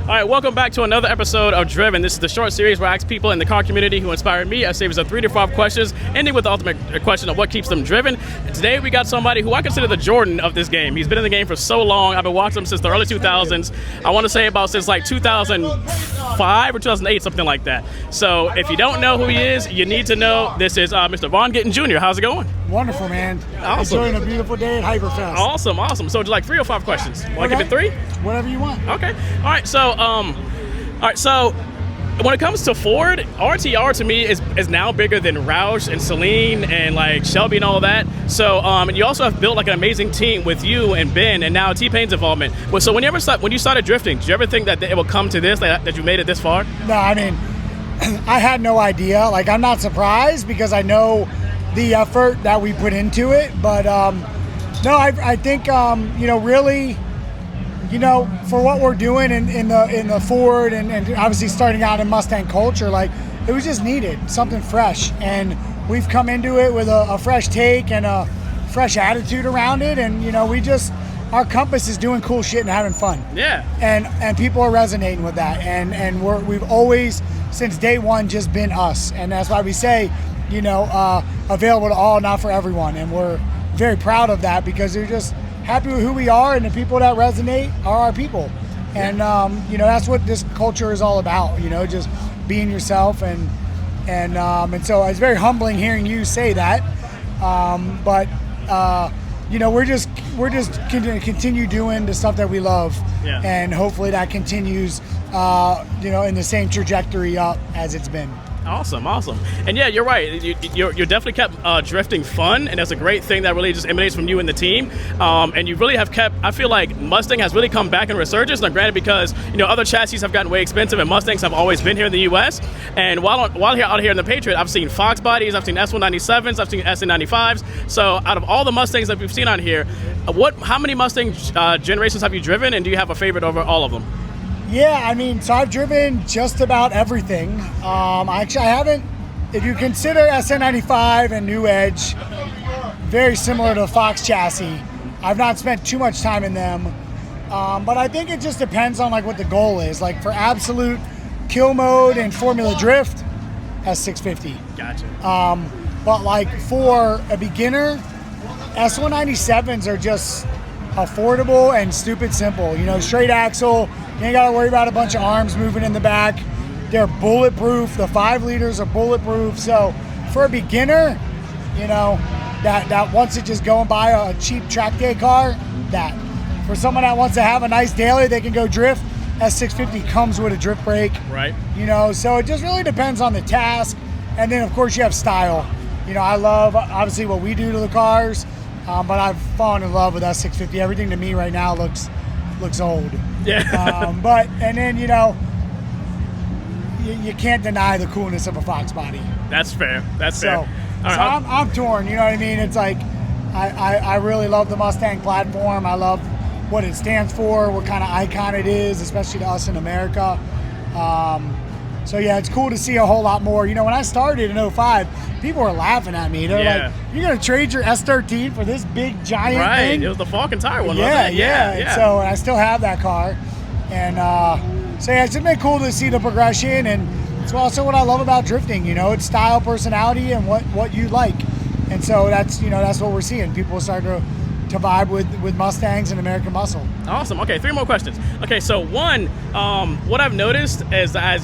All right, welcome back to another episode of Driven. This is the short series where I ask people in the car community who inspired me a series of 3 to 5 questions, ending with the ultimate question of what keeps them driven. And today we got somebody who I consider the Jordan of this game. He's been in the game for so long. I've been watching him since the early 2000s. I want to say about since like 2005 or 2008, something like that. So if you don't know who he is, you need to know. This is Mr. Vaughn Gittin Jr. How's it going? Wonderful, man. Awesome. Enjoying a beautiful day at Hyperfest. Awesome. So like 3 or 5 questions. Want to give it 3? Whatever you want. Okay. All right. So when it comes to Ford, RTR to me is now bigger than Roush and Celine and like Shelby and all of that. So and you also have built like an amazing team with you and Ben and now T-Pain's involvement. Well, so when you started drifting, did you ever think that it would come to this, that you made it this far? No, I mean, I had no idea. Like, I'm not surprised because I know the effort that we put into it. But no, I think really, for what we're doing in the Ford and obviously starting out in Mustang culture, like, it was just needed, something fresh. And we've come into it with a fresh take and a fresh attitude around it. And, our compass is doing cool shit and having fun. Yeah. And people are resonating with that. And we've always, since day one, just been us. And that's why we say, available to all, not for everyone. And we're very proud of that because we're just happy with who we are, and the people that resonate are our people. And that's what this culture is all about. Just being yourself, and so it's very humbling hearing you say that. But we're just going to continue doing the stuff that we love, and hopefully that continues, in the same trajectory up as it's been. Awesome. And yeah, you're right. You're definitely kept drifting fun, and that's a great thing that really just emanates from you and the team. And you really have kept, I feel like Mustang has really come back in resurgence. Now, granted, because other chassis have gotten way expensive, and Mustangs have always been here in the U.S. And while out here in the Patriot, I've seen Fox bodies, I've seen S197s, I've seen SN95s. So out of all the Mustangs that we've seen on here, how many Mustang generations have you driven, and do you have a favorite over all of them? Yeah, I mean, so I've driven just about everything. I haven't, if you consider SN95 and New Edge, very similar to Fox chassis, I've not spent too much time in them. But I think it just depends on like what the goal is. Like for absolute kill mode and Formula Drift, S650. Gotcha. But like for a beginner, S197s are just affordable and stupid simple. Straight axle. You ain't got to worry about a bunch of arms moving in the back. They're bulletproof. The 5 liters are bulletproof. So for a beginner, that wants to just go and buy a cheap track day car, that. For someone that wants to have a nice daily, they can go drift. S650 comes with a drift brake. Right. So it just really depends on the task. And then, of course, you have style. I love, obviously, what we do to the cars, but I've fallen in love with S650. Everything to me right now looks old. Yeah. But then you can't deny the coolness of a Fox body. That's fair. So I'm torn. You know what I mean? It's like I really love the Mustang platform. I love what it stands for, what kind of icon it is, especially to us in America. So yeah, it's cool to see a whole lot more. When I started in 05, people were laughing at me. They're like, "You're gonna trade your S13 for this big giant thing?" Right, it was the Falcon Tire one, yeah, wasn't it? Yeah. So I still have that car, and it's been cool to see the progression, and it's also what I love about drifting. It's style, personality, and what you like, and so that's what we're seeing. People start to vibe with Mustangs and American muscle. Awesome. Okay, 3 more questions. Okay, so one, what I've noticed is as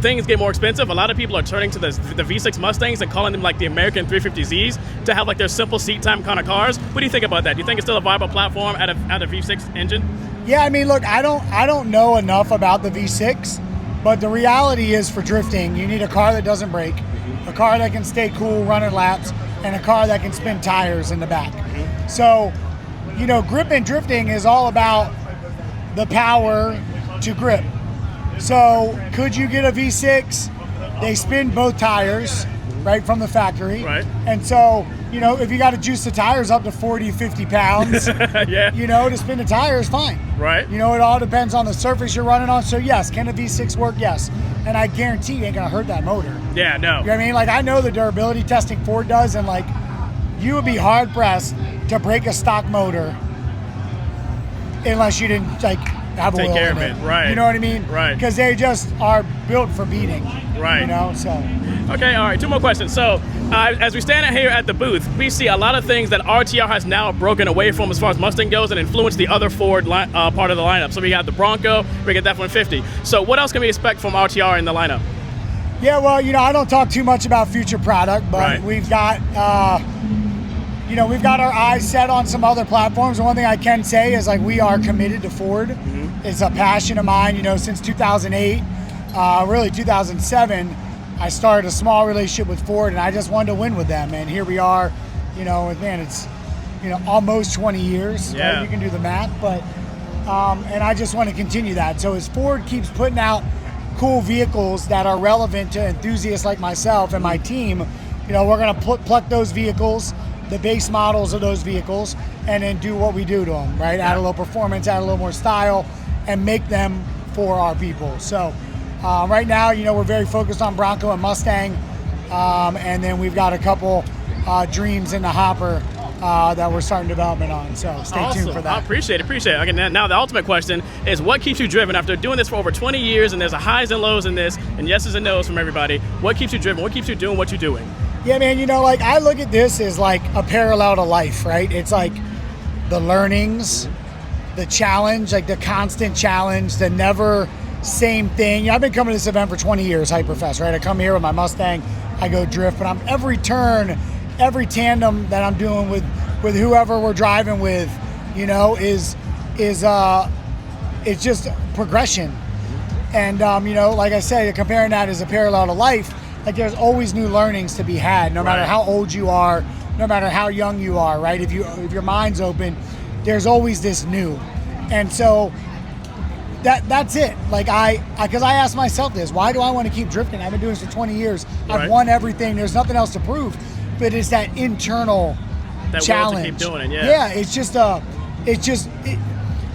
things get more expensive, a lot of people are turning to the V6 Mustangs and calling them like the American 350Zs to have like their simple seat time kind of cars. What do you think about that? Do you think it's still a viable platform at a V6 engine? Yeah, I mean, look, I don't know enough about the V6, but the reality is for drifting, you need a car that doesn't break, a car that can stay cool running laps, and a car that can spin tires in the back. So, grip and drifting is all about the power to grip. So, could you get a V6? They spin both tires, right, from the factory. Right. And so, if you got to juice the tires up to 40, 50 pounds, yeah. To spin the tires, fine. Right. It all depends on the surface you're running on. So, yes, can a V6 work? Yes. And I guarantee you ain't going to hurt that motor. Yeah, no. You know what I mean? Like, I know the durability testing Ford does, and, like, you would be hard-pressed to break a stock motor unless you didn't, like, have a Take wheel care in of it, right. You know what I mean? Right. Because they just are built for beating. Right. You know, so. Okay, all right, 2 more questions. So, as we stand here at the booth, we see a lot of things that RTR has now broken away from as far as Mustang goes and influenced the other Ford part of the lineup. So we got the Bronco, we got the F-150. So what else can we expect from RTR in the lineup? Yeah, well, you know, I don't talk too much about future product, but Right. we've got, you know, we've got our eyes set on some other platforms. And one thing I can say is, like, we are committed to Ford. Mm-hmm. It's a passion of mine, you know, since 2008, really 2007. I started a small relationship with Ford, and I just wanted to win with them. And here we are, you know, man, it's, you know, almost 20 years. Yeah. Right? You can do the math, but, and I just want to continue that. So as Ford keeps putting out cool vehicles that are relevant to enthusiasts like myself and my team, you know, we're going to pluck those vehicles, the base models of those vehicles, and then do what we do to them, right? Add a little performance, add a little more style, and make them for our people. So right now, you know, we're very focused on Bronco and Mustang, and then we've got a couple dreams in the hopper that we're starting development on. So stay tuned for that. I appreciate it. Okay, now the ultimate question is, what keeps you driven after doing this for over 20 years, and there's a highs and lows in this, and yeses and nos from everybody? What keeps you driven? What keeps you doing what you're doing? Yeah, man, you know, like, I look at this as like a parallel to life, right? It's like the learnings, the challenge, like the constant challenge, the never same thing. You know, I've been coming to this event for 20 years, Hyperfest, right? I come here with my Mustang, I go drift, but I'm every turn, every tandem that I'm doing with whoever we're driving with, you know, is it's just progression. And you know, like I say, comparing that as a parallel to life, like, there's always new learnings to be had, no matter how old you are, no matter how young you are, right? If your mind's open, there's always this new. And so that's it. Like, because I ask myself this, why do I want to keep drifting? I've been doing this for 20 years. I've won everything. There's nothing else to prove. But it's that internal challenge. Will to keep doing it, yeah. Yeah, it's just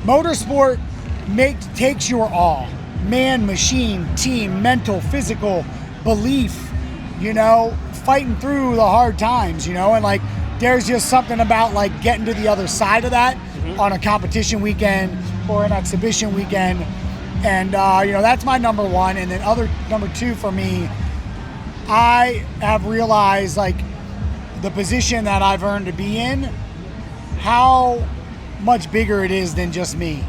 motorsport takes your all. Man, machine, team, mental, physical, belief, you know, fighting through the hard times, you know, and like, there's just something about like getting to the other side of that on a competition weekend or an exhibition weekend. And, you know, that's my number one. And then number two for me, I have realized, like, the position that I've earned to be in, how much bigger it is than just me.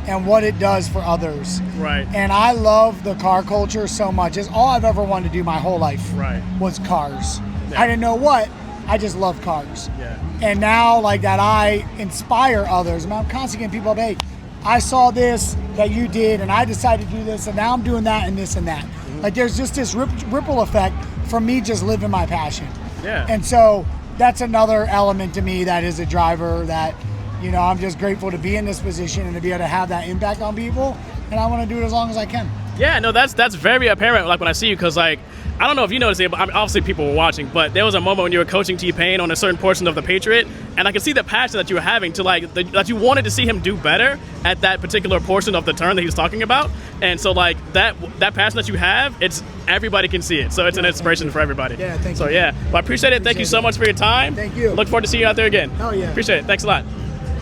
And what it does for others. Right. And I love the car culture so much. It's all I've ever wanted to do my whole life. Right. Was cars. Yeah. I didn't know what. I just love cars. Yeah. And now, like, that I inspire others. I mean, I'm constantly getting people up, hey, I saw this that you did, and I decided to do this, and now I'm doing that and this and that. Mm-hmm. Like, there's just this ripple effect from me just living my passion. Yeah. And so that's another element to me that is a driver that, you know, I'm just grateful to be in this position and to be able to have that impact on people, and I want to do it as long as I can. Yeah, no, that's very apparent, like, when I see you, because, like, I don't know if you noticed it, but obviously people were watching, but there was a moment when you were coaching T-Pain on a certain portion of the Patriot, and I could see the passion that you were having to, like, that you wanted to see him do better at that particular portion of the turn that he was talking about. And so, like, that passion that you have, it's everybody can see it. So it's an inspiration for everybody. Yeah, thank you. So, yeah, well, I appreciate it. Thank you so much for your time. Thank you. Look forward to seeing you out there again. Hell yeah. Appreciate it. Thanks a lot.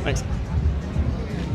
Thanks.